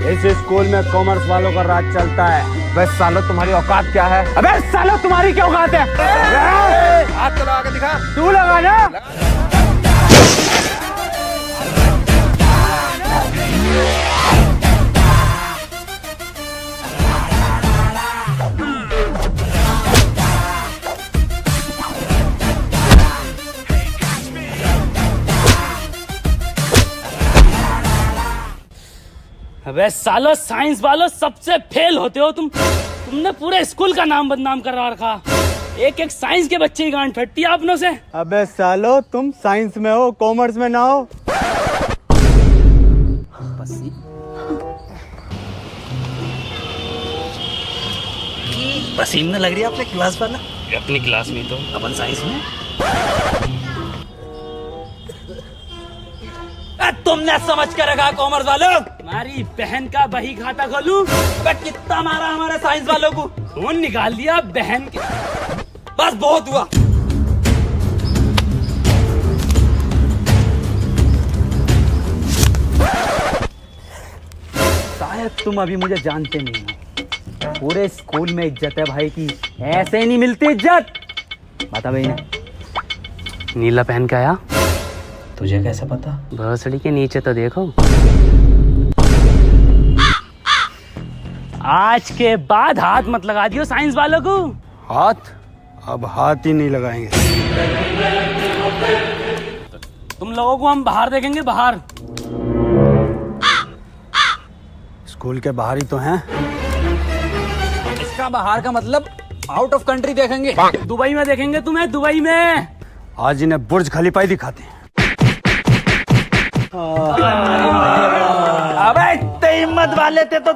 इस स्कूल में कॉमर्स वालों का राज चलता है। बस सालो तुम्हारी औकात क्या है? अबे सालो तुम्हारी क्या औकात है? हाथ तो लगा के दिखा। तू लगा ना। अबे सालो साइंस वालों सबसे फेल होते हो तुमने पूरे स्कूल का नाम बदनाम करा रखा। एक एक साइंस के बच्चे की गांड फटती है अपनों से। अबे सालो तुम साइंस में हो, कॉमर्स में ना हो। पसीना लग रही है अपने क्लास वाला। अपनी क्लास में तो अपन साइंस में। तुमने समझ कर रखा कॉमर्स वालों। तुम्हारी बहन का बही खाता खोलूं? कितना मारा हमारे साइंस वालों को। खून निकाल दिया बहन के। बस बहुत हुआ। शायद तुम अभी मुझे जानते नहीं हो। पूरे स्कूल में इज्जत है भाई की, ऐसे ही नहीं मिलती इज्जत। बता भाई ने नीला पहन के आया। तुझे कैसे पता? भोसड़ी के नीचे तो देखो। आज के बाद हाथ मत लगा दियो साइंस वालों को। हाथ? अब हाथ ही नहीं लगाएंगे। तुम लोगों को हम बाहर देखेंगे, बाहर। स्कूल के बाहर ही तो हैं। इसका बाहर का मतलब आउट ऑफ कंट्री देखेंगे। दुबई में देखेंगे तुम्हें, दुबई में। आज इन्हें बुर्ज खलीफा ही दिखाते हैं। अबे इतने हिम्मत वाले थे तो